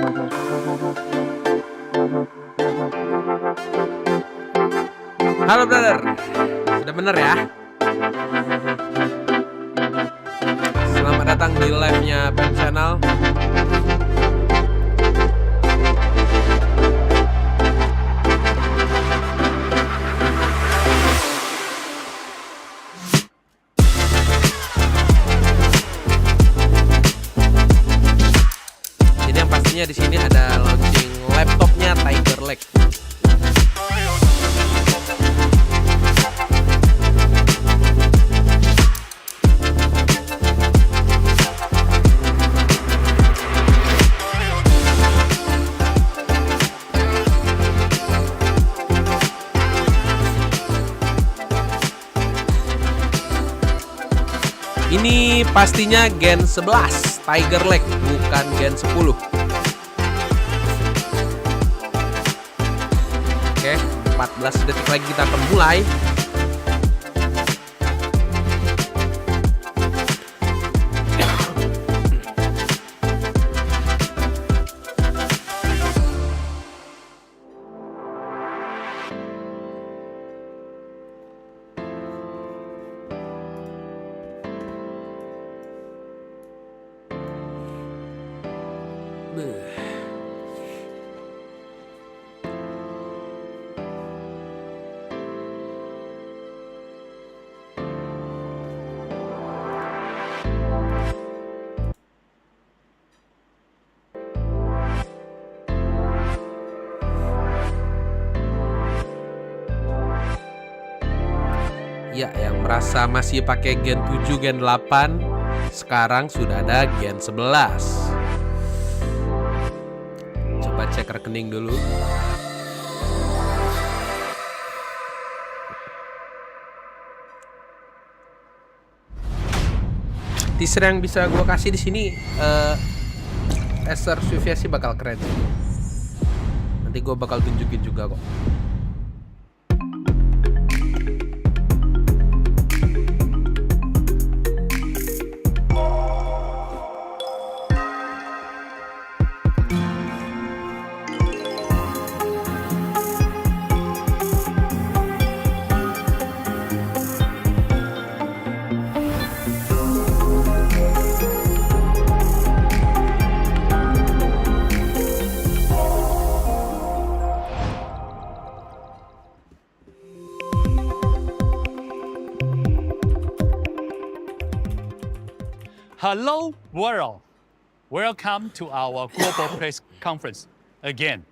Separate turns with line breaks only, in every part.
Halo brother, sudah bener ya? Selamat datang di live-nya PEM Channel. Jadi yang pastinya di sini ada launching laptopnya Tigerlake. Ini pastinya Gen 11 Tigerlake, bukan Gen 10. Oke, 14 detik lagi kita akan mulai. Ya, yang merasa masih pakai Gen 7, Gen 8, sekarang sudah ada Gen 11. Coba cek rekening dulu. Teaser yang bisa gue kasih di sini, Acer sih bakal keren. Nanti gue bakal tunjukin juga kok.
Hello world, welcome to our global press conference again.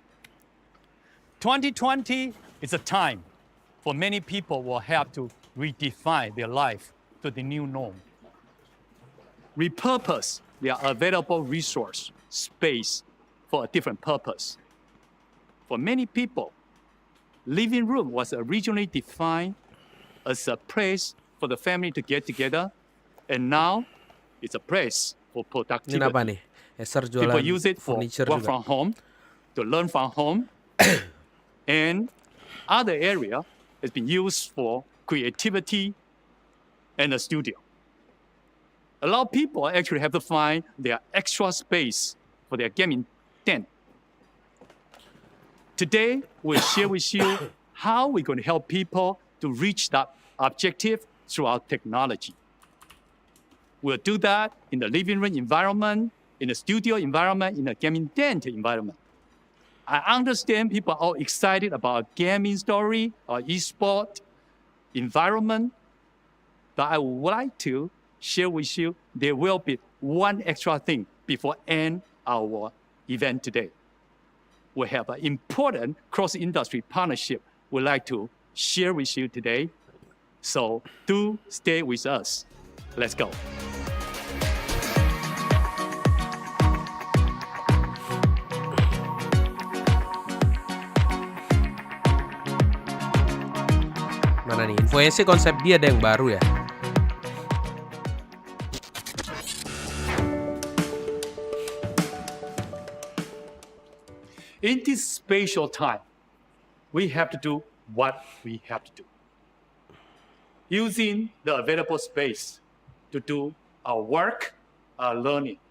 2020 is a time for many people will have to redefine their life to the new norm. Repurpose their available resource, space for a different purpose. For many people, living room was originally defined as a place for the family to get together, and now it's a place for productivity.
Ini apa nih? Acer jualan
People use it for
furniture
work
juga.
from home, to learn from home, and other area has been used for creativity and a studio. A lot of people actually have to find their extra space for their gaming tent. Today, we'll share with you how we're going to help people to reach that objective through our technology. We'll do that in the living room environment, in the studio environment, in the gaming tent environment. I understand people are all excited about gaming story or e-sport environment, but I would like to share with you there will be one extra thing before end our event today. We have an important cross-industry partnership we'd like to share with you today. So do stay with us. Let's go.
Mana nih? Infonya sih konsep dia ada yang baru ya.
In this spatial time, we have to do what we have to do. Using the available space to do our work, our learning.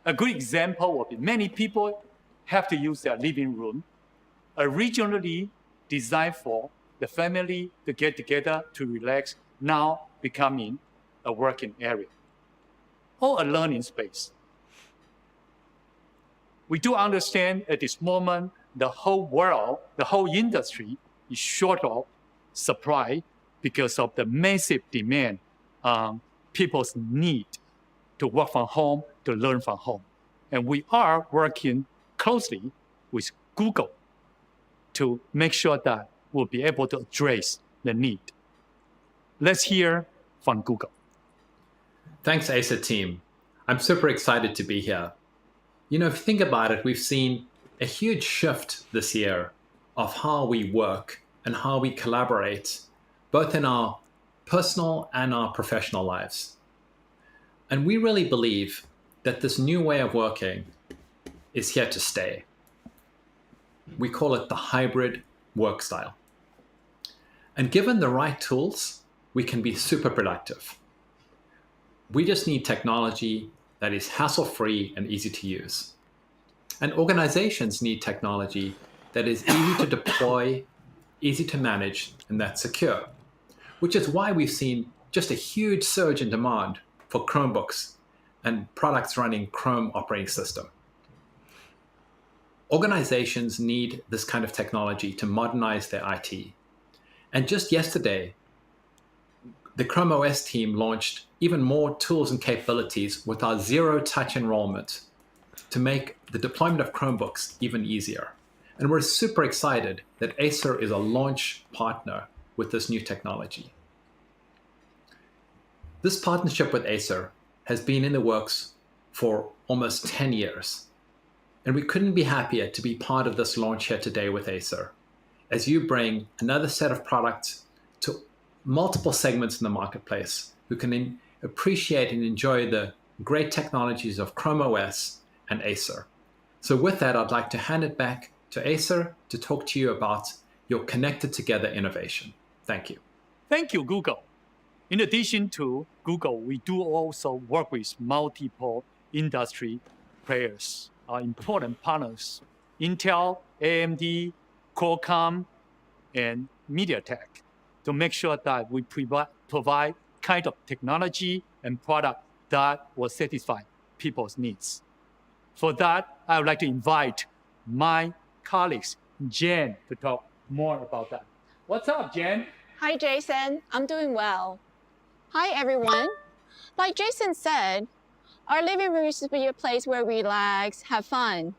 A good example would be many people have to use their living room, originally designed for the family to get together to relax, now becoming a working area or a learning space. We do understand at this moment, the whole world, the whole industry is short of supply because of the massive demand on people's need to work from home, to learn from home. And we are working closely with Google to make sure that we'll be able to address the need. Let's hear from Google.
Thanks, Acer team. I'm super excited to be here. You know, if you think about it, we've seen a huge shift this year of how we work and how we collaborate, both in our personal and our professional lives. And we really believe that this new way of working is here to stay. We call it the hybrid work style. And given the right tools, we can be super productive. We just need technology that is hassle-free and easy to use. And organizations need technology that is easy to deploy, easy to manage, and that's secure, which is why we've seen just a huge surge in demand for Chromebooks and products running Chrome operating system. Organizations need this kind of technology to modernize their IT. And just yesterday, the Chrome OS team launched even more tools and capabilities with our zero-touch enrollment to make the deployment of Chromebooks even easier. And we're super excited that Acer is a launch partner with this new technology. This partnership with Acer has been in the works for almost 10 years. And we couldn't be happier to be part of this launch here today with Acer, as you bring another set of products to multiple segments in the marketplace who can appreciate and enjoy the great technologies of Chrome OS and Acer. So with that, I'd like to hand it back to Acer to talk to you about your connected together innovation. Thank you.
Thank you, Google. In addition to Google, we do also work with multiple industry players, our important partners, Intel, AMD, Qualcomm, and MediaTek, to make sure that we provide kind of technology and product that will satisfy people's needs. For that, I would like to invite my colleagues, Jen, to talk more about that. What's up, Jen?
Hi, Jason. I'm doing well. Hi, everyone. Like Jason said, our living room used to be a place where we relax, have fun.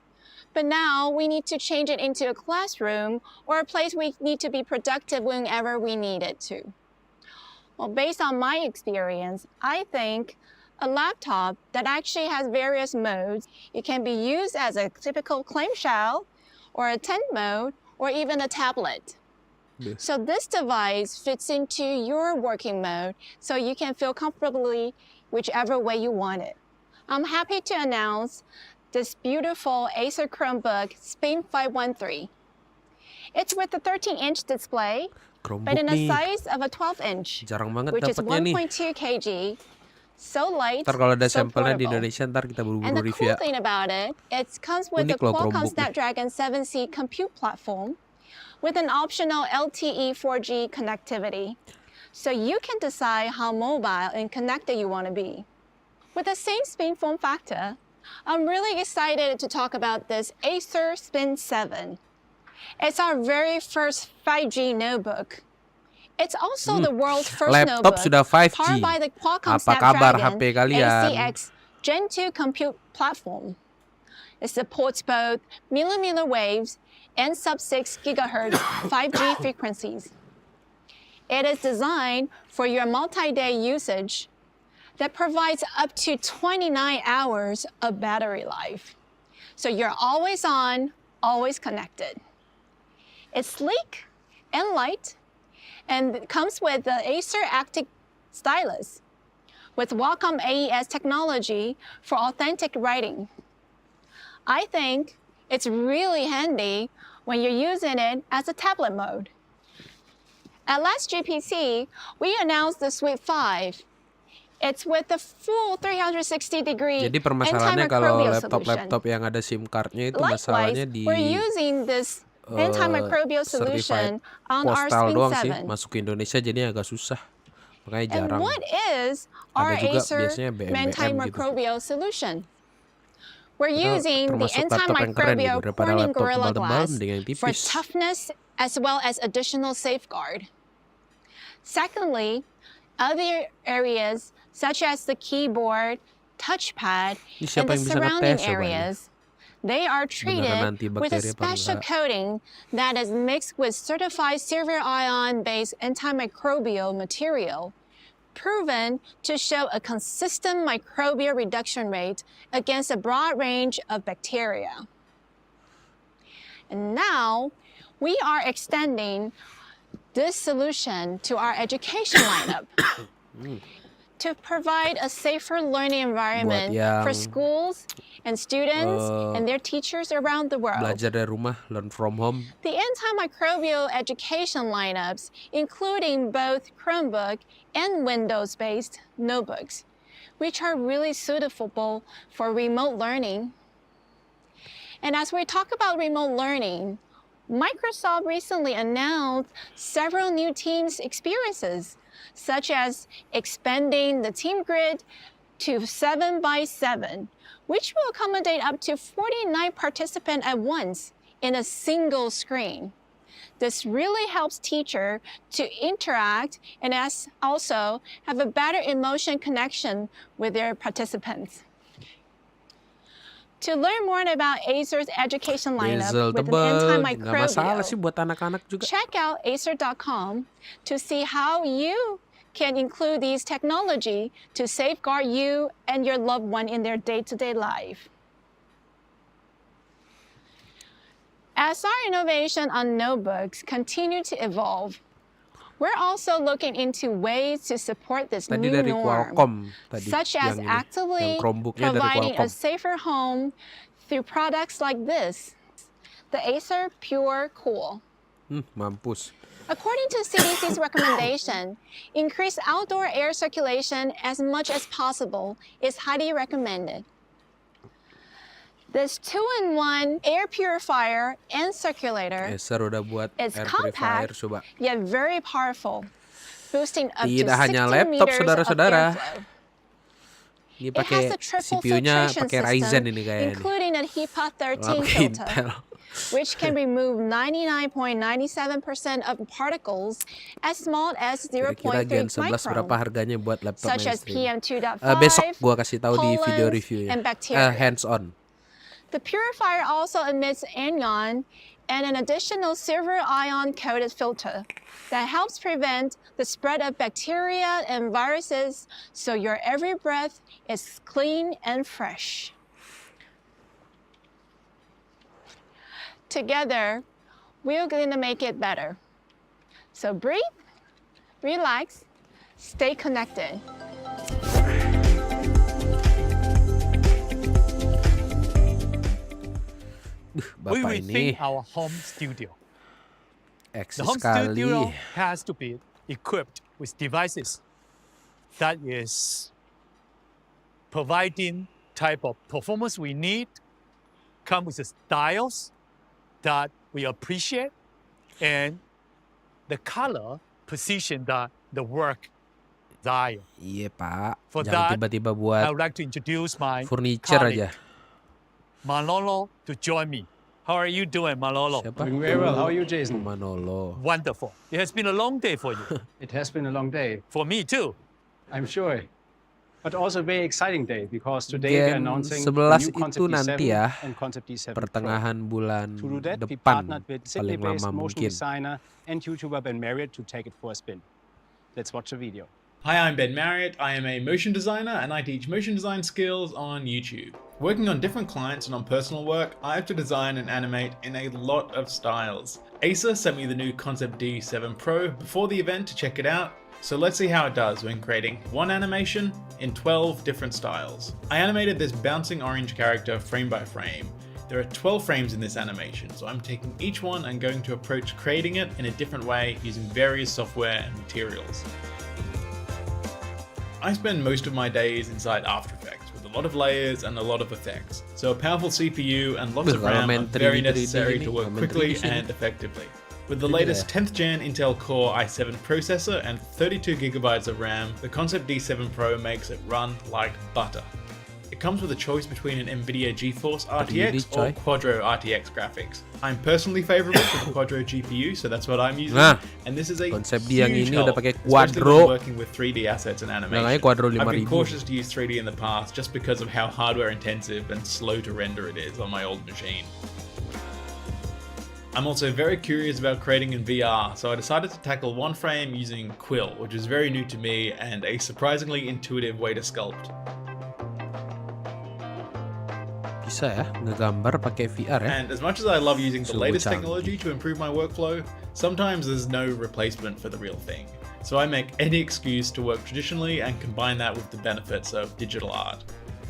But now we need to change it into a classroom or a place we need to be productive whenever we need it to. Well, based on my experience, I think a laptop that actually has various modes, it can be used as a typical clamshell or a tent mode or even a tablet.
Yes.
So this device fits into your working mode so you can feel comfortably whichever way you want it. I'm happy to announce this beautiful Acer Chromebook Spin 513. It's with a 13-inch display, but in a
Chromebook nih,
size of a 12-inch,
jarang banget
which is
dapatnya nih.
1.2 kg, so light,
Ntar kalau ada
so
sampelnya di
portable.
Indonesia, ntar kita
And
buru-buru
the
review
cool
ya.
thing about it, it comes with
Unik
a
loh
Qualcomm
Chromebook nih.
Snapdragon 7C compute platform with an optional LTE 4G connectivity. So you can decide how mobile and connected you want to be. With the same spin form factor, I'm really excited to talk about this Acer Spin 7. It's our very first 5G notebook. It's also the world's first
Laptop
notebook
sudah 5G.
powered by the Qualcomm
Apa kabar
Snapdragon
HP kalian?
ACX Gen 2 compute platform. It supports both millimeter waves and sub-6 gigahertz 5G frequencies. It is designed for your multi-day usage that provides up to 29 hours of battery life. So you're always on, always connected. It's sleek and light, and it comes with the Acer Active Stylus with Wacom AES technology for authentic writing. I think it's really handy when you're using it as a tablet mode. At last GPC, we announced the Suite 5. It's with the full 360-degree
Jadi permasalahannya kalau
antimicrobial
laptop-laptop
solution.
yang ada SIM cardnya itu
Likewise,
masalahnya di
we're using this antimicrobial
certified
solution on our
postal
Spin
doang sih.
7.
Masuk ke Indonesia jadinya agak susah. Makanya
And
jarang.
what is our
Ada juga
Acer
biasanya BMBM gitu.
antimicrobial solution? We're
Padahal
using the
termasuk laptop yang keren gitu
antimicrobial
daripada
Corning
laptop
Gorilla
tebal-tebal
Glass
mending yang
for
tipis.
toughness as well as additional safeguard. Secondly, other areas such as the keyboard, touchpad,
Ini
and
siapa
the
yang bisa
surrounding
ngetes coba nih?
areas, they are treated with a
antibakteri apa
special
enggak?
coating that is mixed with certified silver ion-based antimicrobial material, proven to show a consistent microbial reduction rate against a broad range of bacteria. And now, we are extending this solution to our education lineup to provide a safer learning environment for schools and students and their teachers around the world.
Belajar dari rumah, learn from home.
The antimicrobial education lineups, including both Chromebook and Windows-based notebooks, which are really suitable for remote learning. And as we talk about remote learning, Microsoft recently announced several new Teams experiences, such as expanding the team grid to 7 by 7, which will accommodate up to 49 participants at once in a single screen. This really helps teachers to interact and also have a better emotion connection with their participants. To learn more about Acer's education lineup
Bezel
with
tebal,
an
nggak masalah sih
antimicrobial,
buat anak-anak juga.
check out acer.com to see how you can include these technology to safeguard you and your loved one in their day-to-day life. As our innovation on notebooks continue to evolve, we're also looking into ways to support this
Tadi
new
dari
norm,
Qualcomm tadi
such
yang
as
ini,
actively
yang Chromebooknya dari
providing a
Qualcomm.
safer home through products like this, the Acer Pure Cool.
Mampus.
According to CDC's recommendation, increased outdoor air circulation as much as possible is highly recommended. This 2-in-1 air purifier and circulator
Acer udah buat
is
air purifier,
compact
coba.
yet very powerful, boosting up to
Tidak
60
hanya laptop,
meters of
saudara-saudara.
airflow.
Ini
It
pakai
has a triple
CPU-nya
filtration
pakai Ryzen
system,
ini kayaknya.
including a HEPA 13
Pakai
filter,
Intel.
which can remove 99.97% of particles as small as
Kira-kira
0.3
Gen 11 berapa
micron,
harganya buat laptop
such as
mainstream?
PM2.5,
Besok gua kasih tahu di video
pollens,
review ya.
and bacteria.
Hands on.
The purifier also emits anion and an additional silver ion-coated filter that helps prevent the spread of bacteria and viruses, so your every breath is clean and fresh. Together, we're going to make it better. So breathe, relax, stay connected.
We
Bapak ini
rethink our home studio.
eksis
The home
sekali.
studio has to be equipped with devices that is providing type of performance we need, come with the styles that we appreciate, and the color position that the work desire.
Iya Pak,
For
jangan
that,
tiba-tiba
I
buat
would like to introduce my
furniture
colleague,
aja.
Manolo, to join me. How are you doing, Manolo?
Siapa?
Doing very well. How are you, Jason?
Manolo.
Wonderful. It has been a long day for you.
It has been a long day,
For me too.
I'm sure. But also a very exciting day because today we're
Gen
announcing
11
the new
itu
Concept
nanti
D7
ya,
and Concept D7 Pro.
pertengahan bulan
To do that, we
depan
partnered with
paling
Sydney-based
lama
motion
mungkin.
designer and YouTuber Ben Marriott to take it for a spin. Let's watch the video.
Hi, I'm Ben Marriott. I am a motion designer and I teach motion design skills on YouTube. Working on different clients and on personal work, I have to design and animate in a lot of styles. Acer sent me the new Concept D7 Pro before the event to check it out, so let's see how it does when creating one animation in 12 different styles. I animated this bouncing orange character frame by frame. There are 12 frames in this animation, so I'm taking each one and going to approach creating it in a different way using various software and materials. I spend most of my days inside After Effects with a lot of layers and a lot of effects, so a powerful CPU and lots of RAM are very necessary to work quickly and effectively. With the latest 10th gen Intel Core i7 processor and 32GB of RAM, the Concept D7 Pro makes it run like butter. It comes with a choice between an NVIDIA GeForce RTX or Quadro RTX graphics. I'm personally favorable to the Quadro GPU, so that's what I'm using. And this is a huge help, especially when working with 3D assets and animation. I've been cautious to use 3D in the past just because of how hardware intensive and slow to render it is on my old machine. I'm also very curious about creating in VR, so I decided to tackle one frame using Quill, which is very new to me and a surprisingly intuitive way to sculpt.
Bisa ya, ngegambar pakai VR ya.
And as much as I love using the latest technology to improve my workflow, sometimes there's no replacement for the real thing. So I make any excuse to work traditionally and combine that with the benefits of digital art.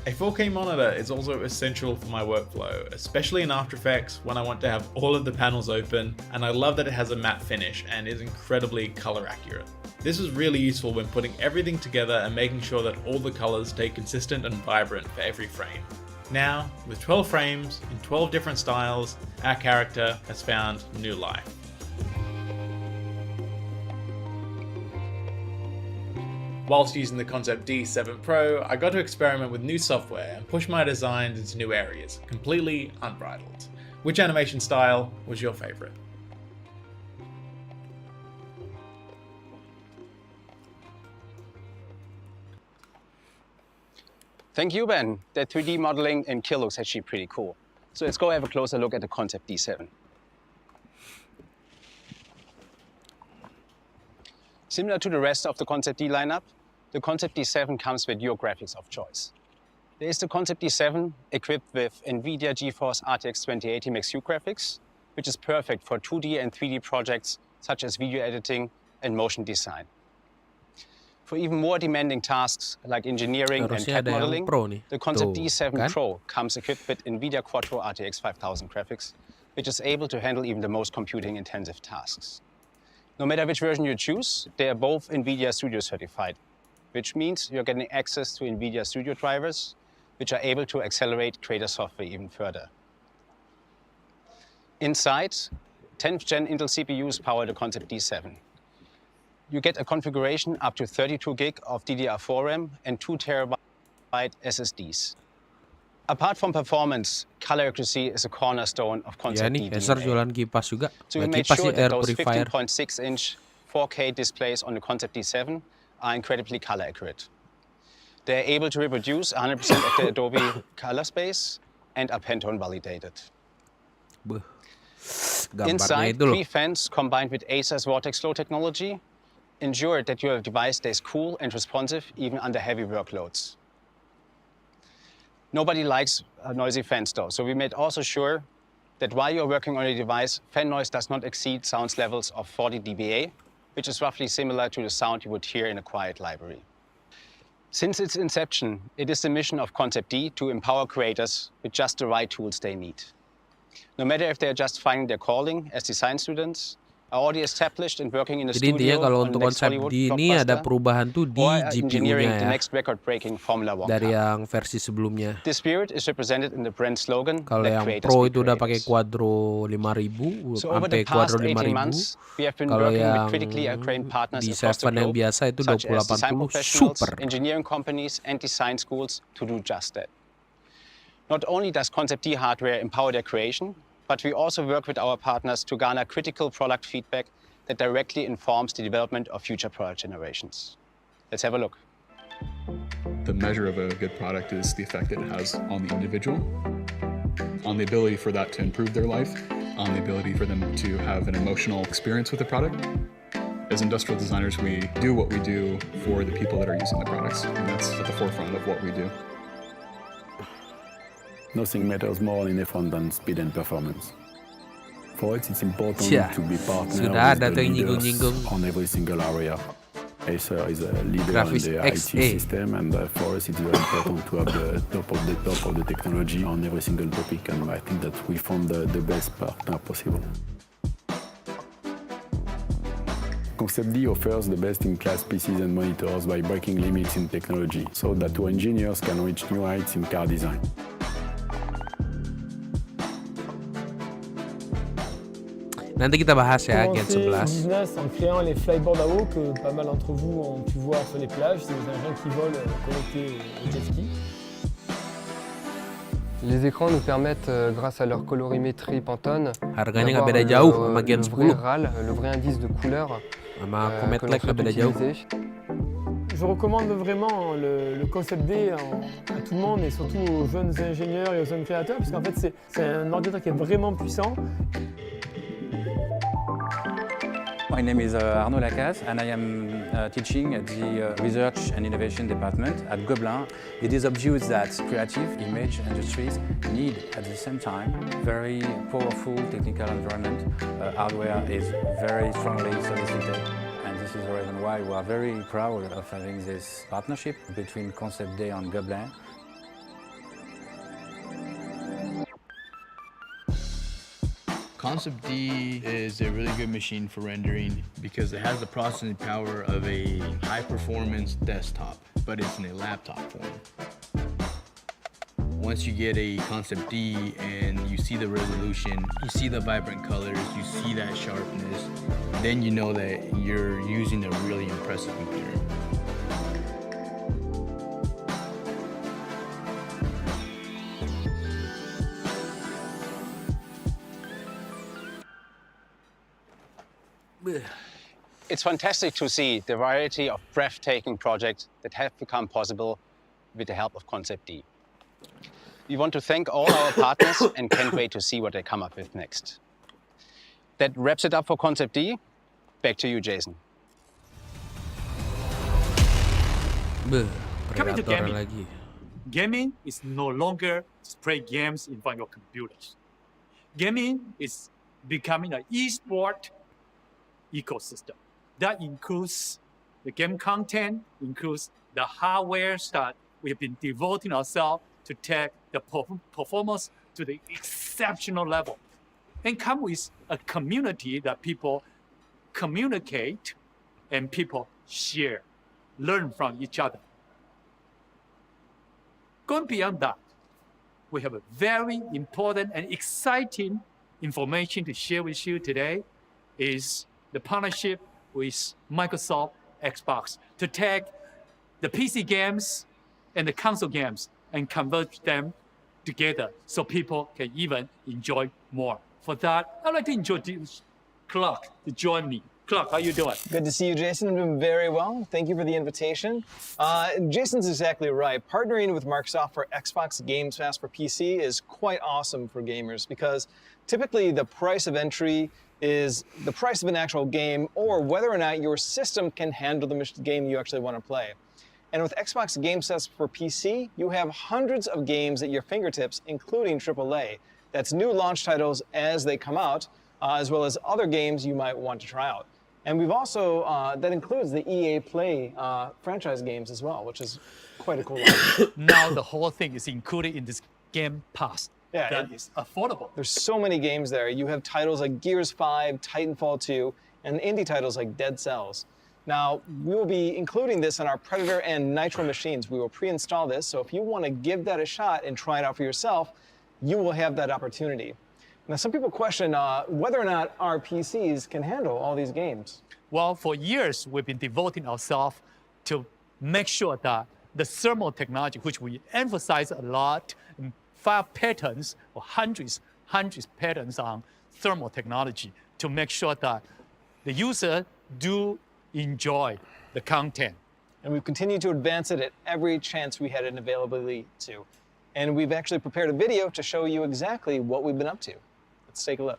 A 4K monitor is also essential for my workflow, especially in After Effects when I want to have all of the panels open, and I love that it has a matte finish and is incredibly color accurate. This is really useful when putting everything together and making sure that all the colors stay consistent and vibrant for every frame. Now, with 12 frames in 12 different styles, our character has found new life. Whilst using the Concept D7 Pro, I got to experiment with new software and push my designs into new areas, completely unbridled. Which animation style was your favorite?
Thank you, Ben. The 3D modeling in Kill looks actually pretty cool. So let's go have a closer look at the Concept D7. Similar to the rest of the Concept D lineup, the Concept D7 comes with your graphics of choice. There is the Concept D7 equipped with NVIDIA GeForce RTX 2080 Max-Q graphics, which is perfect for 2D and 3D projects such as video editing and motion design. For even more demanding tasks like engineering and CAD modeling, the Concept D7 Pro comes equipped with NVIDIA Quadro RTX 5000 graphics, which is able to handle even the most computing-intensive tasks. No matter which version you choose, they are both NVIDIA Studio certified, which means you're getting access to NVIDIA Studio drivers, which are able to accelerate creator software even further. Inside, 10th gen Intel CPUs power the Concept D7. You get a configuration up to 32 gig of DDR4 RAM and 2 terabyte SSDs. Apart from performance, color accuracy is a cornerstone of Concept D.
Acer jualan kipas juga.
So we made sure that those 15.6-inch 4K displays on the Concept D7 are incredibly color accurate. They're able to reproduce 100% of the Adobe color space and are Pantone validated. Inside, 3 fans combined with Acer's Vortex Flow technology ensure that your device stays cool and responsive even under heavy workloads. Nobody likes noisy fans though, so we made also sure that while you're working on a device, fan noise does not exceed sound levels of 40 dBA, which is roughly similar to the sound you would hear in a quiet library. Since its inception, it is the mission of Concept D to empower creators with just the right tools they need. No matter if they're just finding their calling as design students, already established and working in the
Jadi
studio
kalau
on
untuk
the next
konsep
Hollywood
D ini ada perubahan tuh di GPU-nya ya. Dari yang versi sebelumnya.
The spirit is represented in the brand slogan.
Kalau yang Pro itu udah pakai Quadro 5000 sampai Quadro 5000. Kalau yang D7 yang biasa itu 2080 super.
Engineering companies and design schools to do just that. Not only does Concept D hardware empower their creation, but we also work with our partners to garner critical product feedback that directly informs the development of future product generations. Let's have a look.
The measure of a good product is the effect it has on the individual, on the ability for that to improve their life, on the ability for them to have an emotional experience with the product. As industrial designers, we do what we do for the people that are using the products, and that's at the forefront of what we do.
Nothing matters more in F1 than speed and performance. For it, it's important to be partners with the leaders on every single area. Acer is a leader in the IT system, and for us, it's very important to have the top of the technology on every single topic, and I think that we found the best partner possible. Concept D offers the best-in-class PCs and monitors by breaking limits in technology, so that our engineers can reach new heights in car design.
Nanti kita bahas ya Gen 11.
Business en créant les flyboards à eau que pas mal d'entre vous ont pu voir sur les plages. C'est des engins qui volent connectés au jet ski.
Les écrans nous permettent, grâce à leur colorimétrie Pantone,
Harganya nggak beda jauh sama Gen 10.
Le vrai indice de couleur
sama Comet nggak beda jauh.
Je recommande vraiment le Concept D à tout le monde et surtout aux jeunes ingénieurs et aux jeunes créateurs parce qu'en fait c'est un ordinateur qui est vraiment puissant.
My name is Arnaud Lacaze and I am teaching at the Research and Innovation Department at Gobelin. It is obvious that creative image industries need at the same time very powerful technical environment. Hardware is very strongly solicited, and this is the reason why we are very proud of having this partnership between Concept D and Gobelin.
Concept D is a really good machine for rendering because it has the processing power of a high-performance desktop, but it's in a laptop form. Once you get a Concept D and you see the resolution, you see the vibrant colors, you see that sharpness, then you know that you're using a really impressive computer.
It's fantastic to see the variety of breathtaking projects that have become possible with the help of Concept D. We want to thank all our partners and can't wait to see what they come up with next. That wraps it up for Concept D. Back to you, Jason.
Coming to gaming. Gaming is no longer just play games in front of your computers. Gaming is becoming an e-sport ecosystem. That includes the game content, includes the hardware that we have been devoting ourselves to take the performance to the exceptional level, and come with a community that people communicate and people share, learn from each other. Going beyond that, we have a very important and exciting information to share with you today is the partnership with Microsoft Xbox to take the PC games and the console games and convert them together so people can even enjoy more. For that, I'd like to introduce Clark to join me. Clark, how you doing?
Good to see you, Jason. I'm doing very well. Thank you for the invitation. Jason's exactly right. Partnering with Microsoft for Xbox Games Pass for PC is quite awesome for gamers because typically the price of entry is the price of an actual game or whether or not your system can handle the game you actually want to play. And with Xbox Game Pass for PC, you have hundreds of games at your fingertips, including AAA. That's new launch titles as they come out, as well as other games you might want to try out. And we've also, that includes the EA Play franchise games as well, which is quite a cool one.
Now the whole thing is included in this Game Pass.
Yeah,
that is affordable.
There's so many games there. You have titles like Gears 5, Titanfall 2, and indie titles like Dead Cells. Now, we will be including this on our Predator and Nitro machines. We will pre-install this, so if you want to give that a shot and try it out for yourself, you will have that opportunity. Now, some people question whether or not our PCs can handle all these games.
Well, for years, we've been devoting ourselves to make sure that the thermal technology, which we emphasize a lot, 5 patents or hundreds patents on thermal technology to make sure that the user do enjoy the content.
And we've continued to advance it at every chance we had an availability to. And we've actually prepared a video to show you exactly what we've been up to. Let's take a look.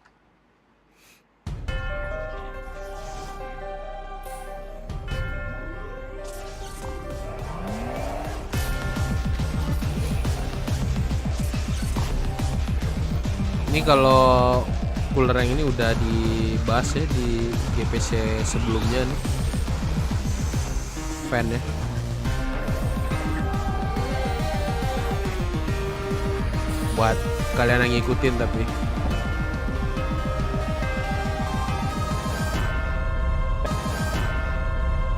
Ini kalau cooler yang ini udah dibahas ya di GPC sebelumnya nih, fan ya. Buat kalian yang ngikutin tapi.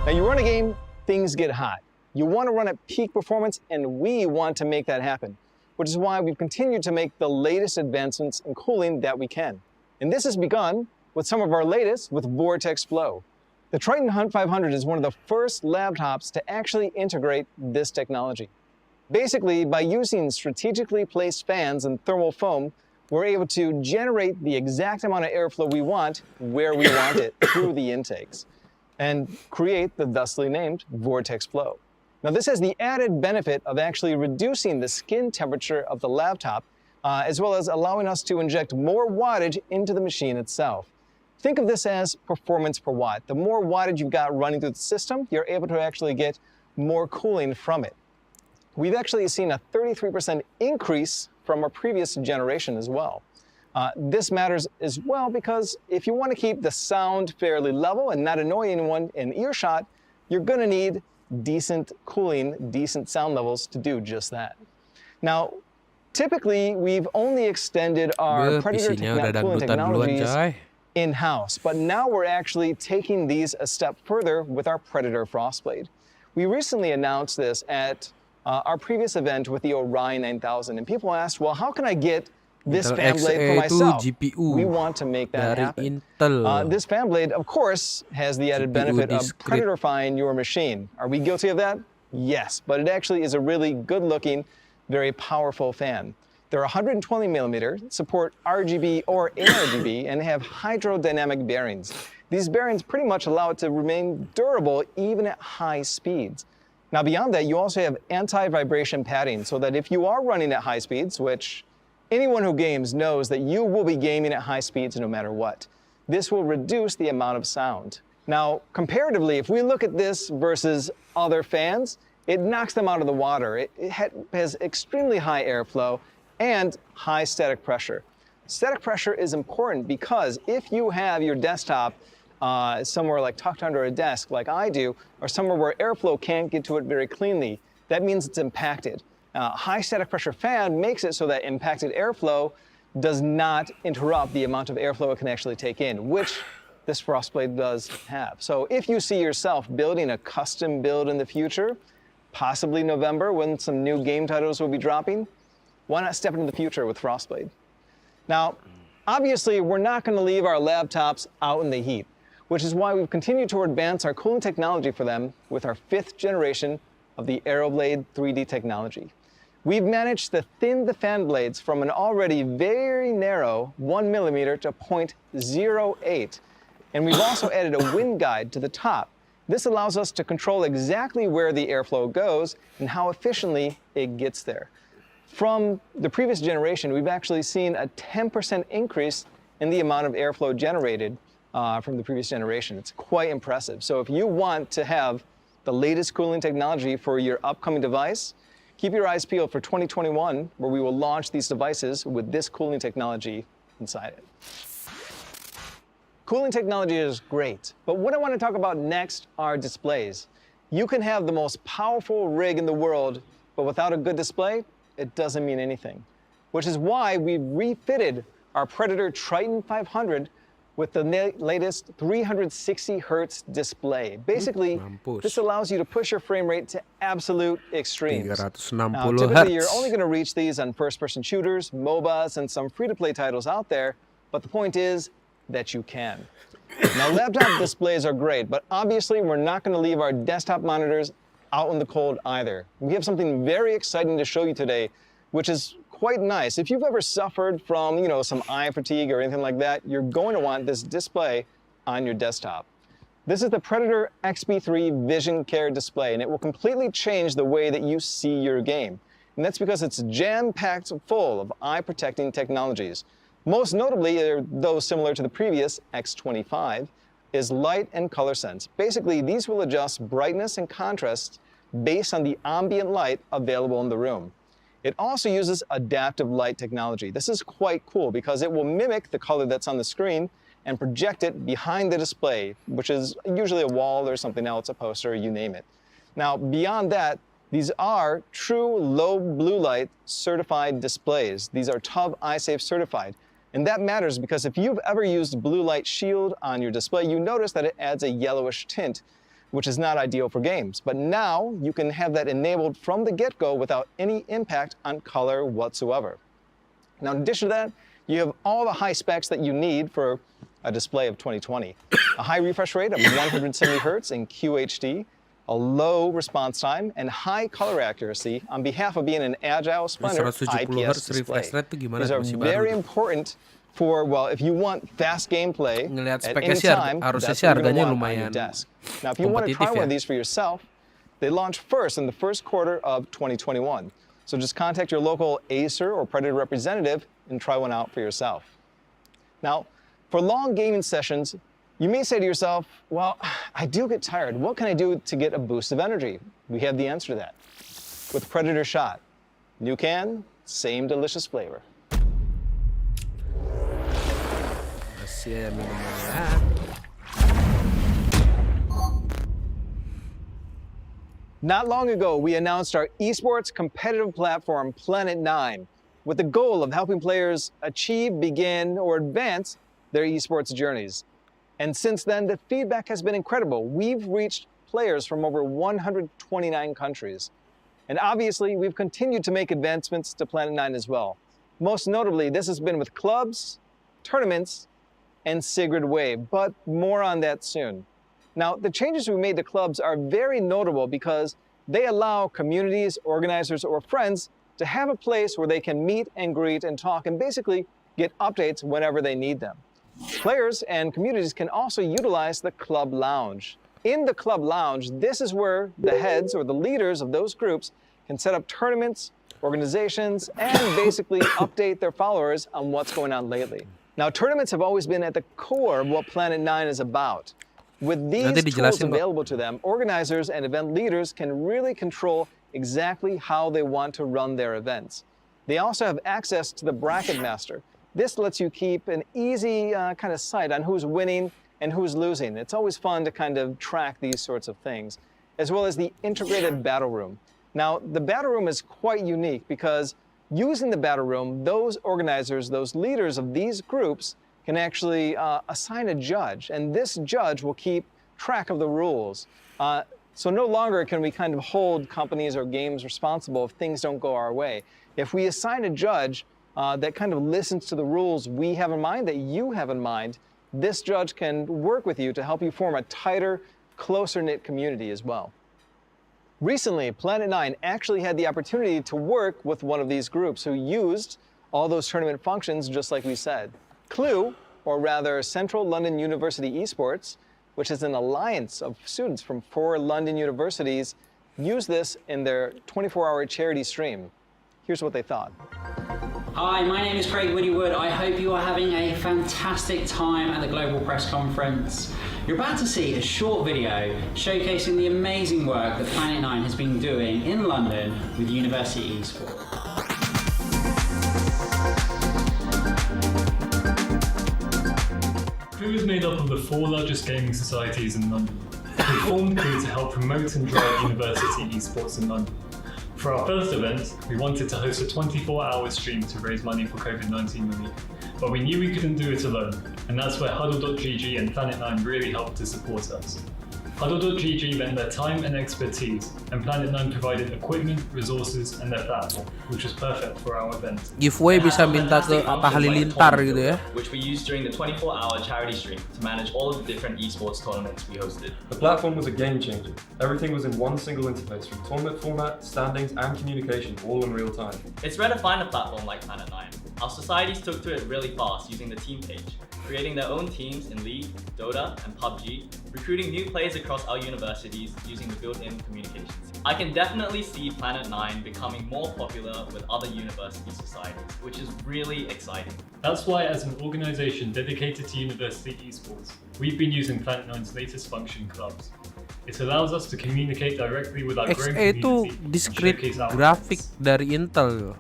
Now you run a game, things get hot. You want to run at peak performance, and we want to make that happen, which is why we've continued to make the latest advancements in cooling that we can. And this has begun with some of our latest with Vortex Flow. The Triton 500 is one of the first laptops to actually integrate this technology. Basically, by using strategically placed fans and thermal foam, we're able to generate the exact amount of airflow we want where we want it through the intakes, and create the thusly named Vortex Flow. Now, this has the added benefit of actually reducing the skin temperature of the laptop, as well as allowing us to inject more wattage into the machine itself. Think of this as performance per watt. The more wattage you've got running through the system, you're able to actually get more cooling from it. We've actually seen a 33% increase from our previous generation as well. This matters as well because if you want to keep the sound fairly level and not annoy anyone in earshot, you're going to need decent cooling, decent sound levels to do just that. Now, typically, we've only extended our Predator cooling technologies in-house, but now we're actually taking these a step further with our Predator Frostblade. We recently announced this at our previous event with the Orion 9000, and people asked, well, how can I get this fan blade for myself? We want to make that happen. This fan blade, of course, has the added benefit of Predatorifying your machine. Are we guilty of that? Yes, but it actually is a really good-looking, very powerful fan. They're 120 millimeter, support RGB or ARGB, and have hydrodynamic bearings. These bearings pretty much allow it to remain durable even at high speeds. Now, beyond that, you also have anti-vibration padding, so that if you are running at high speeds, which anyone who games knows that you will be gaming at high speeds no matter what, this will reduce the amount of sound. Now, comparatively, if we look at this versus other fans, it knocks them out of the water. It has extremely high airflow and high static pressure. Static pressure is important because if you have your desktop somewhere like tucked under a desk like I do, or somewhere where airflow can't get to it very cleanly, that means it's impacted. High static pressure fan makes it so that impacted airflow does not interrupt the amount of airflow it can actually take in, which this Frostblade does have. So if you see yourself building a custom build in the future, possibly November when some new game titles will be dropping, why not step into the future with Frostblade? Now, obviously, we're not going to leave our laptops out in the heat, which is why we've continued to advance our cooling technology for them with our 5th generation of the AeroBlade 3D technology. We've managed to thin the fan blades from an already very narrow 1 millimeter to 0.08, and we've also added a wind guide to the top. This allows us to control exactly where the airflow goes and how efficiently it gets there. From the previous generation, we've actually seen a 10% increase in the amount of airflow generated from the previous generation. It's quite impressive. So if you want to have the latest cooling technology for your upcoming device, keep your eyes peeled for 2021, where we will launch these devices with this cooling technology inside it. Cooling technology is great, but what I want to talk about next are displays. You can have the most powerful rig in the world, but without a good display, it doesn't mean anything, which is why we've refitted our Predator Triton 500 with the latest 360 hertz display. Basically, this allows you to push your frame rate to absolute extremes. Now, typically, you're only going to reach these on first-person shooters, MOBAs, and some free-to-play titles out there, but the point is that you can. Now, laptop displays are great, but obviously, we're not going to leave our desktop monitors out in the cold either. We have something very exciting to show you today, which is quite nice. If you've ever suffered from, some eye fatigue or anything like that, you're going to want this display on your desktop. This is the Predator XB3 Vision Care display, and it will completely change the way that you see your game. And that's because it's jam-packed full of eye-protecting technologies. Most notably, though similar to the previous X25, is light and color sense. Basically, these will adjust brightness and contrast based on the ambient light available in the room. It also uses adaptive light technology. This is quite cool because it will mimic the color that's on the screen and project it behind the display, which is usually a wall or something else, a poster, you name it. Now, beyond that, these are true low blue light certified displays. These are TUV iSafe certified. And that matters because if you've ever used blue light shield on your display, you notice that it adds a yellowish tint. which is not ideal for games. But now you can have that enabled from the get-go without any impact on color whatsoever. Now, in addition to that, you have all the high specs that you need for a display of 2020. A high refresh rate of 170 Hertz in QHD, a low response time, and high color accuracy on behalf of being an agile, splendid IPS display. These are very important for, well, if you want fast gameplay at any time, that's what you're going to want on your desk. Now, if you want to try one of these for yourself, they launch first in the first quarter of 2021. So just contact your local Acer or Predator representative and try one out for yourself. Now, for long gaming sessions, you may say to yourself, well, I do get tired. What can I do to get a boost of energy? We have the answer to that. With Predator Shot. New can, same delicious flavor. Not long ago, we announced our esports competitive platform, Planet 9, with the goal of helping players achieve, begin, or advance their esports journeys. And since then, the feedback has been incredible. We've reached players from over 129 countries. And obviously, we've continued to make advancements to Planet 9 as well. Most notably, this has been with clubs, tournaments, and Sigrid Wave, but more on that soon. Now, the changes we made to clubs are very notable because they allow communities, organizers, or friends to have a place where they can meet and greet and talk and basically get updates whenever they need them. Players and communities can also utilize the Club Lounge. In the Club Lounge, this is where the heads or the leaders of those groups can set up tournaments, organizations, and basically update their followers on what's going on lately. Now, tournaments have always been at the core of what Planet 9 is about. With these tools available to them, organizers and event leaders can really control exactly how they want to run their events. They also have access to the Bracket Master. This lets you keep an easy kind of sight on who's winning and who's losing. It's always fun to kind of track these sorts of things, as well as the integrated battle room. Now, the battle room is quite unique because using the battle room, those organizers, those leaders of these groups can actually assign a judge, and this judge will keep track of the rules. So no longer can we kind of hold companies or games responsible if things don't go our way. If we assign a judge that kind of listens to the rules we have in mind, that you have in mind, this judge can work with you to help you form a tighter, closer-knit community as well. Recently, Planet 9 actually had the opportunity to work with one of these groups who used all those tournament functions just like we said. CLUE, or rather Central London University Esports, which is an alliance of students from 4 London universities, used this in their 24-hour charity stream. Here's what they thought.
Hi, my name is Craig Woodywood. I hope you are having a fantastic time at the Global Press Conference. You're about to see a short video showcasing the amazing work that Planet 9 has been doing in London with University Esports.
CLUE is made up of the 4 largest gaming societies in London. We formed CLUE to help promote and drive university esports in London. For our first event, we wanted to host a 24-hour stream to raise money for COVID-19 relief, but we knew we couldn't do it alone, and that's where Huddle.gg and Planet 9 really helped to support us. Huddle.gg lent their time and expertise, and Planet 9 provided equipment, resources, and their platform, which was perfect for our event.
Giveaway bisa minta ke apa halilintar gitu ya.
Which we used during the 24-hour charity stream to manage all of the different esports tournaments we hosted.
The platform was a game changer. Everything was in one single interface, from tournament format, standings, and communication, all in real time.
It's rare to find a platform like Planet 9. Our societies took to it really fast using the team page, creating their own teams in League, Dota, and PUBG, recruiting new players across our universities using the built-in communications. I can definitely see Planet 9 becoming more popular with other university societies, which is really exciting.
That's why, as an organisation dedicated to university esports, we've been using Planet 9's latest function, Clubs. It allows us to communicate directly with our growing
KECE itu
community.
discrete grafik dari Intel.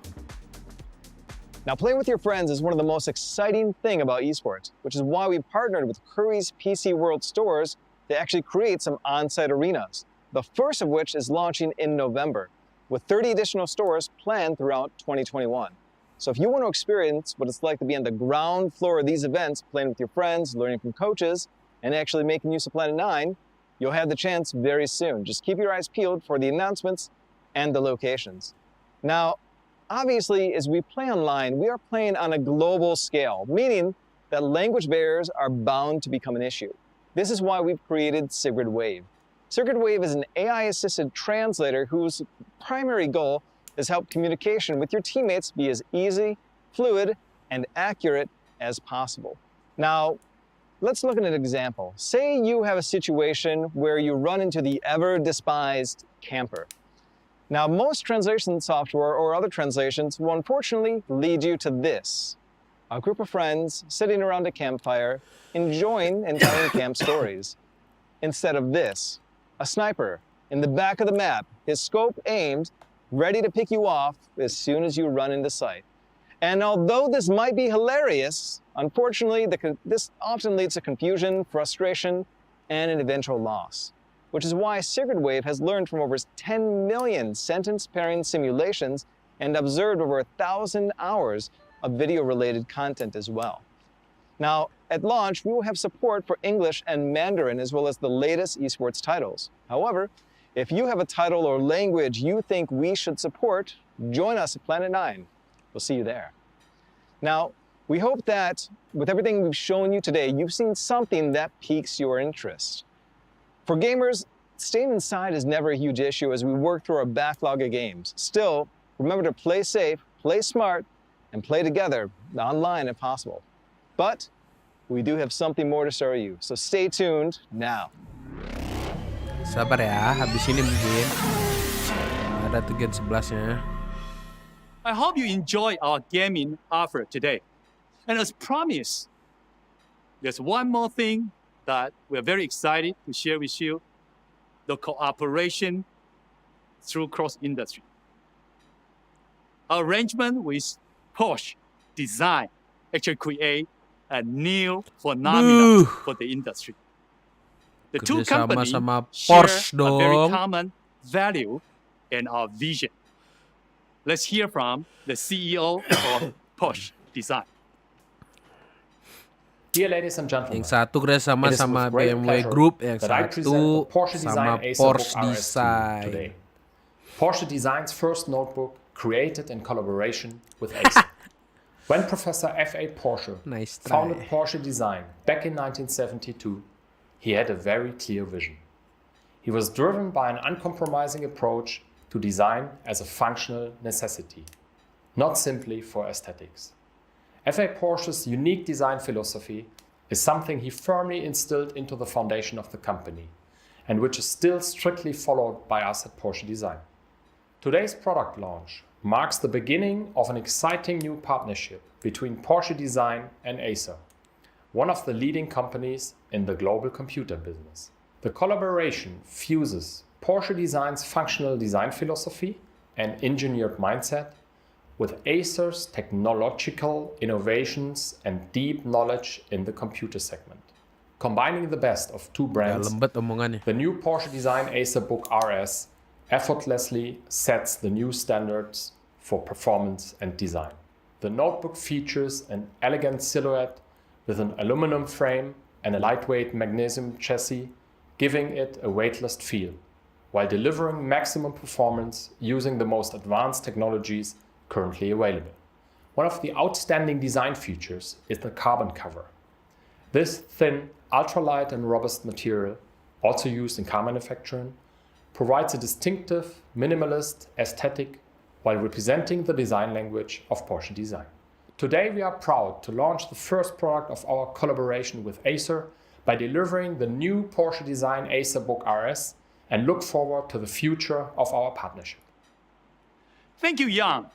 Now, playing with your friends is one of the most exciting thing about esports, which is why we partnered with Curry's PC World Stores to actually create some on-site arenas, the first of which is launching in November, with 30 additional stores planned throughout 2021. So if you want to experience what it's like to be on the ground floor of these events, playing with your friends, learning from coaches, and actually making use of Planet 9, You'll have the chance very soon. Just keep your eyes peeled for the announcements and the locations. Now, obviously, as we play online, we are playing on a global scale, meaning that language barriers are bound to become an issue. This is why we've created Sigrid Wave. Sigrid Wave is an AI-assisted translator whose primary goal is to help communication with your teammates be as easy, fluid, and accurate as possible. Now, let's look at an example. Say you have a situation where you run into the ever-despised camper. Now, most translation software or other translations will unfortunately lead you to this: a group of friends sitting around a campfire, enjoying and telling camp stories. Instead of this, a sniper in the back of the map, his scope aimed, ready to pick you off as soon as you run into sight. And although this might be hilarious, unfortunately, this often leads to confusion, frustration, and an eventual loss, which is why Sigrid Wave has learned from over 10 million sentence pairing simulations and observed over 1,000 hours of video-related content as well. Now, at launch, we will have support for English and Mandarin as well as the latest esports titles. However, if you have a title or language you think we should support, join us at Planet 9. We'll see you there. Now, we hope that with everything we've shown you today, you've seen something that piques your interest. For gamers, staying inside is never a huge issue as we work through our backlog of games. Still, remember to play safe, play smart, and play together online if possible. But we do have something more to show you, so stay tuned now.
Sabar ya, habis ini mungkin ada tugas 11-nya.
I hope you enjoy our gaming offer today. And as promised, there's one more thing that we're very excited to share with you: the cooperation through cross-industry. Our arrangement with Porsche Design actually create a new phenomenon for the industry. The two companies share a very common value and our vision. Let's hear from the CEO of Porsche Design.
Dear ladies and gentlemen,
Yang satu kerjasama sama BMW Group, yang satu sama Porsche Design.
Porsche Design's first notebook created in collaboration with Acer. When Professor F.A. Porsche founded Porsche Design back in 1972, he had a very clear vision. He was driven by an uncompromising approach to design as a functional necessity, not simply for aesthetics. F.A. Porsche's unique design philosophy is something he firmly instilled into the foundation of the company, and which is still strictly followed by us at Porsche Design. Today's product launch marks the beginning of an exciting new partnership between Porsche Design and Acer, one of the leading companies in the global computer business. The collaboration fuses Porsche Design's functional design philosophy and engineered mindset with Acer's technological innovations and deep knowledge in the computer segment. Combining the best of two brands, the new Porsche Design Acer Book RS effortlessly sets the new standards for performance and design. The notebook features an elegant silhouette with an aluminum frame and a lightweight magnesium chassis, giving it a weightless feel, while delivering maximum performance using the most advanced technologies currently available. One of the outstanding design features is the carbon cover. This thin, ultralight and robust material, also used in car manufacturing, provides a distinctive, minimalist aesthetic while representing the design language of Porsche Design. Today we are proud to launch the first product of our collaboration with Acer by delivering the new Porsche Design Acer Book RS and look forward to the future of our partnership.
Thank you, Yang.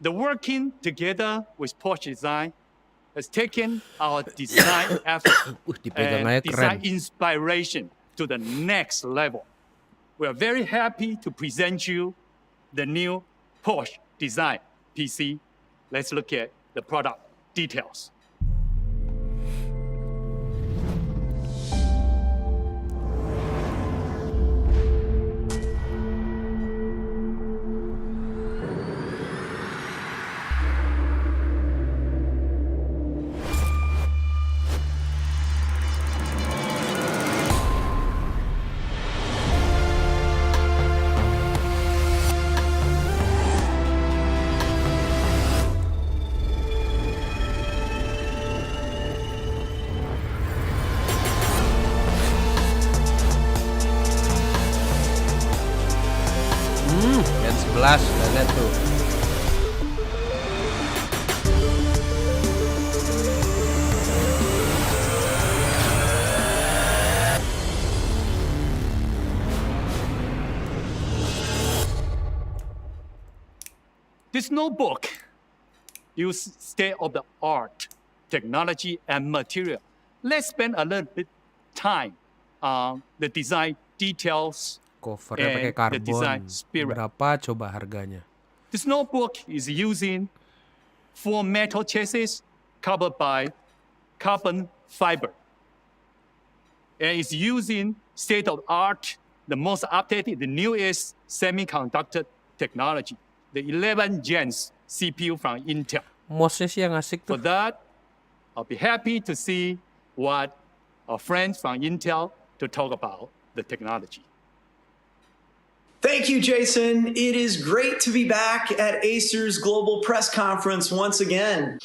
The working together with Porsche Design has taken our design effort and design inspiration to the next level. We are very happy to present you the new Porsche Design PC. Let's look at the product details.
udah lihat tuh.
This notebook uses state-of-the-art technology and material. Let's spend a little bit time on the design details
Covernya pakai
and the design
karbon.
spirit.
Berapa coba harganya?
This notebook is using full metal chassis covered by carbon fiber. And it's using state-of-the-art, the most updated, the newest semiconductor technology, the 11 gens CPU from Intel.
Mouse-nya sih yang asik tuh.
For that, I'll be happy to see what our friends from Intel to talk about the technology.
Thank you, Jason. It is great to be back at Acer's Global Press Conference once again.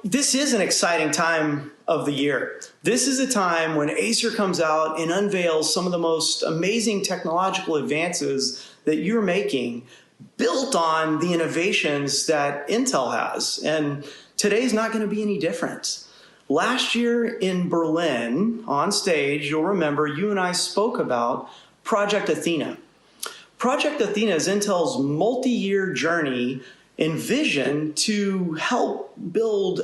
This is an exciting time of the year. This is a time when Acer comes out and unveils some of the most amazing technological advances that you're making, built on the innovations that Intel has. And today's not going to be any different. Last year in Berlin, on stage, you'll remember you and I spoke about Project Athena. Project Athena is Intel's multi-year journey and vision to help build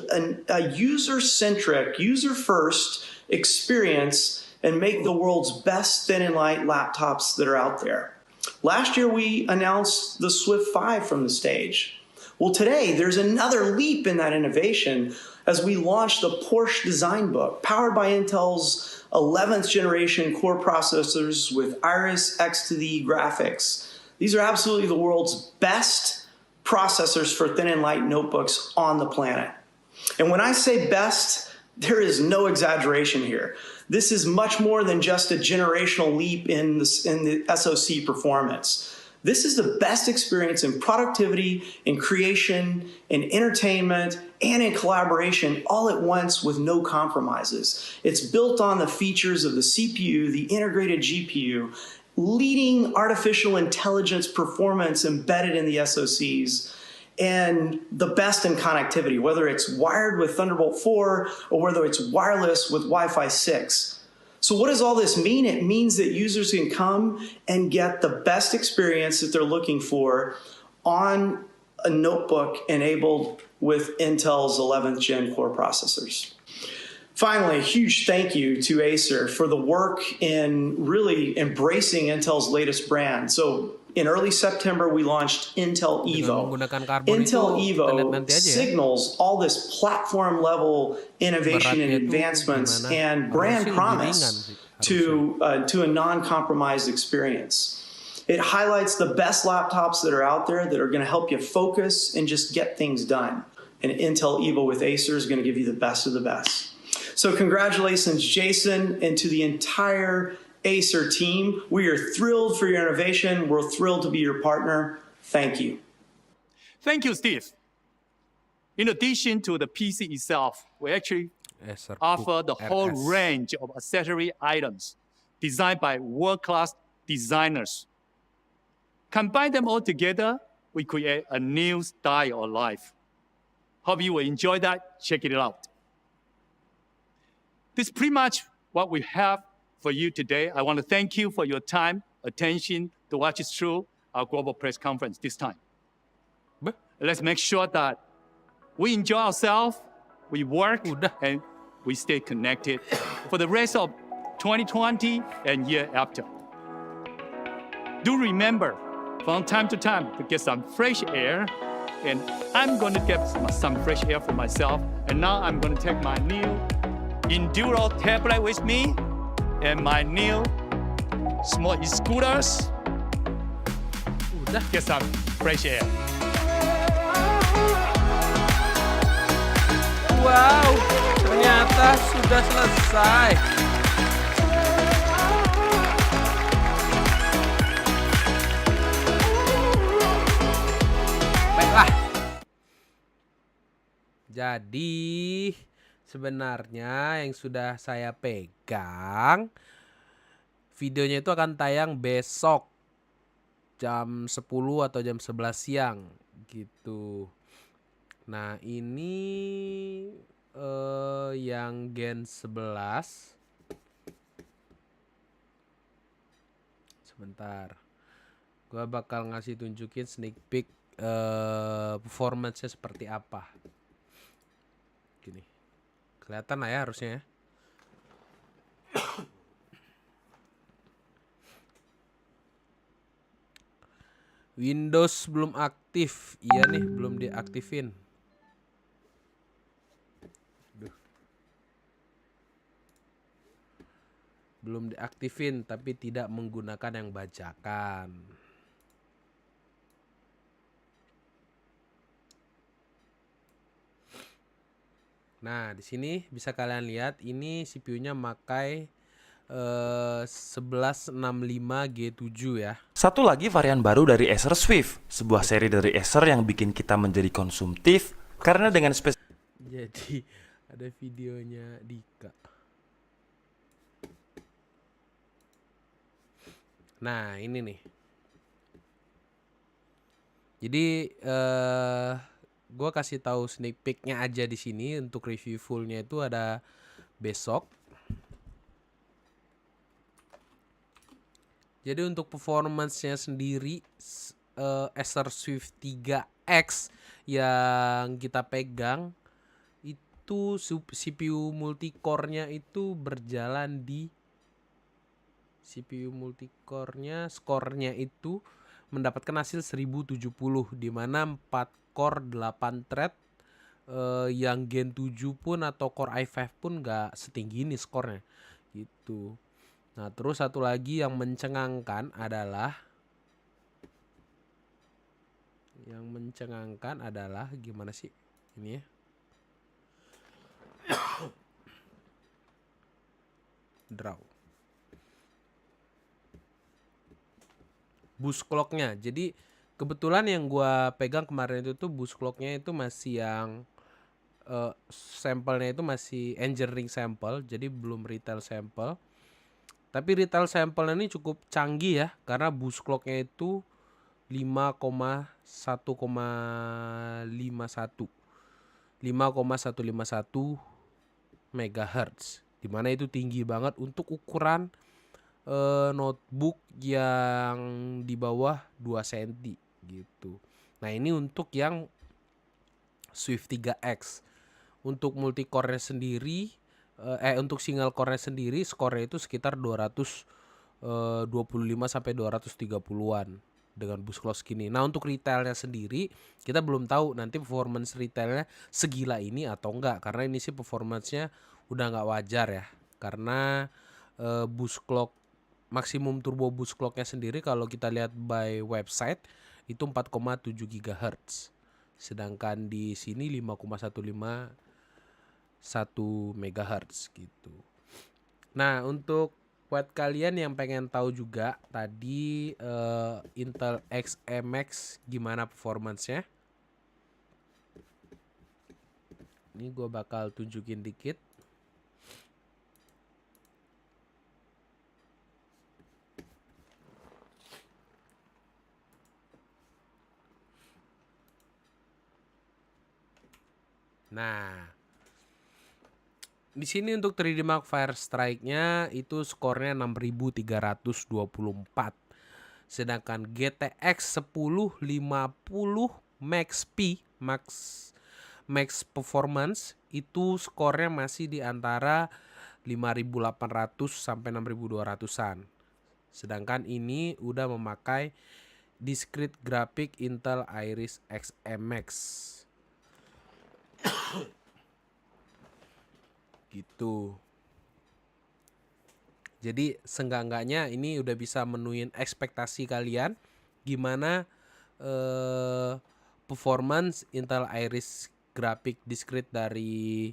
a user-centric, user-first experience and make the world's best thin and light laptops that are out there. Last year, we announced the Swift 5 from the stage. Well, today, there's another leap in that innovation as we launch the Porsche Design Book, powered by Intel's 11th generation core processors with Iris X to the graphics. These are absolutely the world's best processors for thin and light notebooks on the planet. And when I say best, there is no exaggeration here. This is much more than just a generational leap in the SoC performance. This is the best experience in productivity, in creation, in entertainment, and in collaboration all at once with no compromises. It's built on the features of the CPU, the integrated GPU, leading artificial intelligence performance embedded in the SoCs, and the best in connectivity, whether it's wired with Thunderbolt 4 or whether it's wireless with Wi-Fi 6. So what does all this mean? It means that users can come and get the best experience that they're looking for on a notebook enabled with Intel's 11th gen core processors. Finally, a huge thank you to Acer for the work in really embracing Intel's latest brand. So in early September, we launched Intel Evo. Intel Evo signals all this platform-level innovation and advancements and brand promise to a non-compromised experience. It highlights the best laptops that are out there that are going to help you focus and just get things done. And Intel Evo with Acer is going to give you the best of the best. So congratulations, Jason, and to the entire Acer team. We are thrilled for your innovation. We're thrilled to be your partner. Thank you.
Thank you, Steve. In addition to the PC itself, we actually offer the whole range of accessory items designed by world-class designers. Combine them all together, we create a new style of life. Hope you will enjoy that. Check it out. This is pretty much what we have for you today. I want to thank you for your time, attention to watch us through our global press conference this time. Let's make sure that we enjoy ourselves, we work, and we stay connected for the rest of 2020 and year after. Do remember, from time to time, to get some fresh air, and I'm going to get some fresh air for myself. And now I'm going to take my new Enduro tablet with me and my new small scooters. Get some fresh air.
Wow, ternyata sudah selesai. Baiklah. Jadi sebenarnya yang sudah saya pegang videonya itu akan tayang besok jam 10 atau jam 11 siang gitu. Nah ini yang Gen 11. Sebentar, gua bakal ngasih tunjukin sneak peek performance-nya seperti apa. Gini, kelihatan lah ya harusnya ya. Windows belum aktif. Iya nih, belum diaktifin. Belum diaktifin tapi tidak menggunakan yang bajakan. Nah, di sini bisa kalian lihat ini CPU-nya makai 1165G7 ya.
Satu lagi varian baru dari Acer Swift, sebuah seri dari Acer yang bikin kita menjadi konsumtif karena dengan
Jadi ada videonya Dika. Nah, ini nih. Jadi gue kasih tahu sneak peek-nya aja di sini. Untuk review fullnya itu ada besok. Jadi untuk performance-nya sendiri Acer Swift 3X yang kita pegang itu CPU multicore-nya itu berjalan di CPU multicore-nya skornya itu mendapatkan hasil 1070 di mana 4 core 8 thread yang Gen 7 pun atau Core i5 pun gak setinggi ini skornya gitu. Nah terus satu lagi yang mencengangkan adalah gimana sih ini ya, draw boost clock-nya. Jadi kebetulan yang gua pegang kemarin itu tuh boost clock-nya itu masih yang sampelnya itu masih engineering sample, jadi belum retail sample. Tapi retail sample ini cukup canggih ya, karena boost clock-nya itu 5,151 MHz, dimana itu tinggi banget untuk ukuran notebook yang di bawah 2 cm gitu. Nah ini untuk yang Swift 3X. Untuk multicore-nya sendiri untuk single core-nya sendiri skornya itu sekitar 225 sampai 230-an dengan boost clock segini. Nah untuk retailnya sendiri kita belum tahu nanti performance retailnya segila ini atau enggak, karena ini sih performance-nya udah nggak wajar ya, karena boost clock maksimum turbo boost clock-nya sendiri kalau kita lihat by website itu 4,7 GHz, sedangkan di sini 5,151 MHz gitu. Nah untuk buat kalian yang pengen tahu juga tadi Intel XE Max gimana performance-nya, ini gue bakal tunjukin dikit. Nah, di sini untuk 3D Mark Fire Strike-nya itu skornya 6324. Sedangkan GTX 1050 Max P Max Performance itu skornya masih di antara 5800 sampai 6200-an. Sedangkan ini udah memakai discrete graphic Intel Iris Xe Max. Gitu. Jadi seenggak-enggaknya ini udah bisa menuin ekspektasi kalian gimana performance Intel Iris Graphic Discrete dari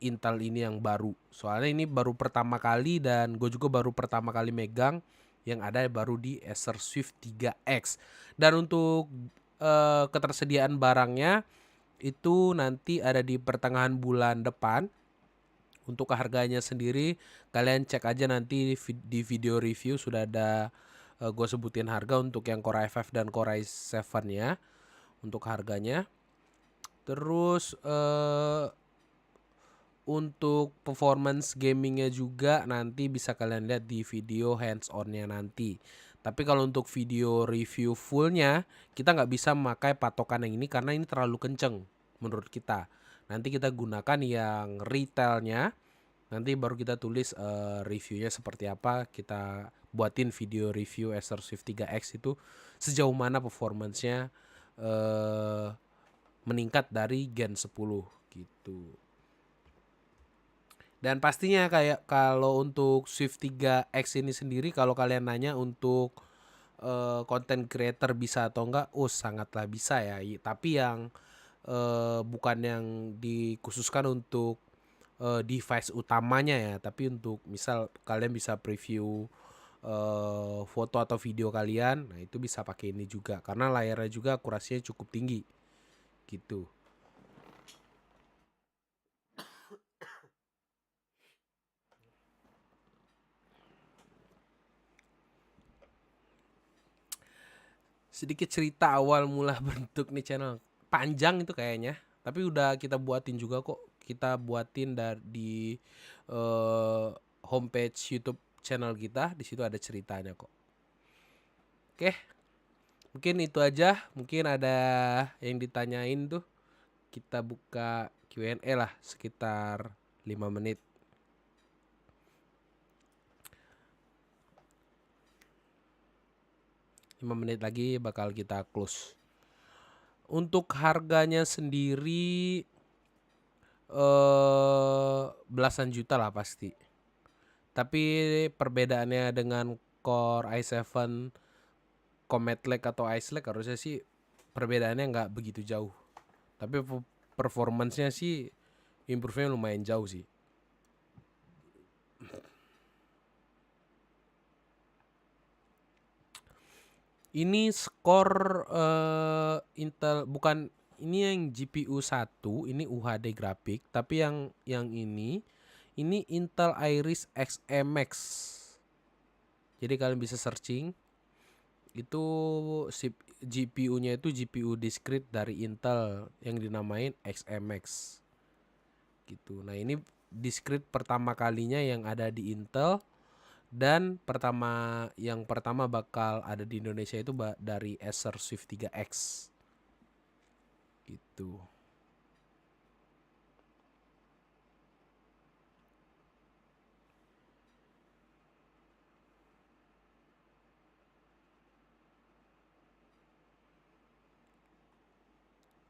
Intel ini yang baru. Soalnya ini baru pertama kali dan gue juga baru pertama kali megang, yang ada baru di Acer Swift 3X. Dan untuk ketersediaan barangnya itu nanti ada di pertengahan bulan depan. Untuk harganya sendiri kalian cek aja nanti di video review sudah ada gue sebutin harga untuk yang Core i5 dan Core i7-nya untuk harganya. Terus untuk performance gamingnya juga nanti bisa kalian lihat di video hands on-nya nanti. Tapi kalau untuk video review fullnya kita nggak bisa memakai patokan yang ini karena ini terlalu kenceng menurut kita. Nanti kita gunakan yang retailnya. Nanti baru kita tulis reviewnya seperti apa. Kita buatin video review Acer Swift 3X itu sejauh mana performance-nya meningkat dari Gen 10 gitu. Dan pastinya kayak kalau untuk Swift 3X ini sendiri, kalau kalian nanya untuk content creator bisa atau enggak, sangatlah bisa ya. Tapi yang bukan yang dikhususkan untuk device utamanya ya, tapi untuk misal kalian bisa preview foto atau video kalian, nah itu bisa pakai ini juga karena layarnya juga akurasinya cukup tinggi gitu. Sedikit cerita awal mula bentuk nih channel. Panjang itu kayaknya, tapi udah kita buatin juga kok. Kita buatin di homepage YouTube channel kita. Di situ ada ceritanya kok. Oke. Mungkin itu aja. Mungkin ada yang ditanyain tuh. Kita buka Q&A lah sekitar 5 menit. Lagi bakal kita close. Untuk harganya sendiri belasan juta lah pasti. Tapi perbedaannya dengan Core i7 Comet Lake atau Ice Lake harusnya sih perbedaannya nggak begitu jauh. Tapi performance-nya sih improve-nya lumayan jauh sih. Ini skor Intel, bukan ini yang GPU 1, ini UHD grafik, tapi yang ini Intel Iris Xe Max. Jadi kalian bisa searching. Itu GPU-nya itu GPU discrete dari Intel yang dinamain Xe Max. Gitu. Nah, ini discrete pertama kalinya yang ada di Intel. Dan yang pertama bakal ada di Indonesia itu dari Acer Swift 3X gitu.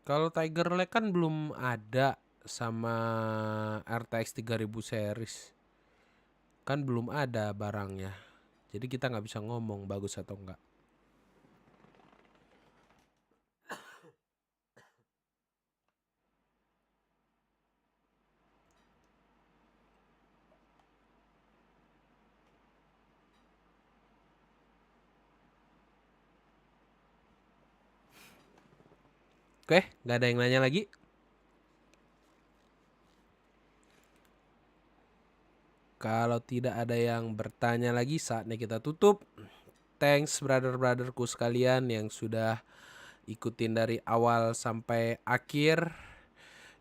Kalau Tigerlake kan belum ada sama RTX 3000 series. Kan belum ada barangnya. Jadi kita nggak bisa ngomong bagus atau enggak. Oke, nggak ada yang nanya lagi. Kalau tidak ada yang bertanya lagi, saatnya kita tutup. Thanks brother-brotherku sekalian yang sudah ikutin dari awal sampai akhir.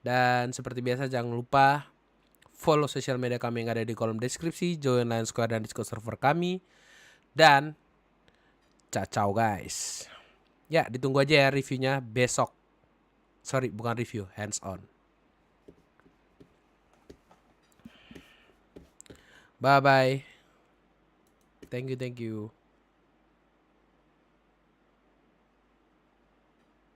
Dan seperti biasa jangan lupa follow sosial media kami yang ada di kolom deskripsi, join Line Square dan Discord server kami. Dan ciao guys. Ya, ditunggu aja ya reviewnya besok. Sorry, bukan review, hands on. Bye bye. Thank you.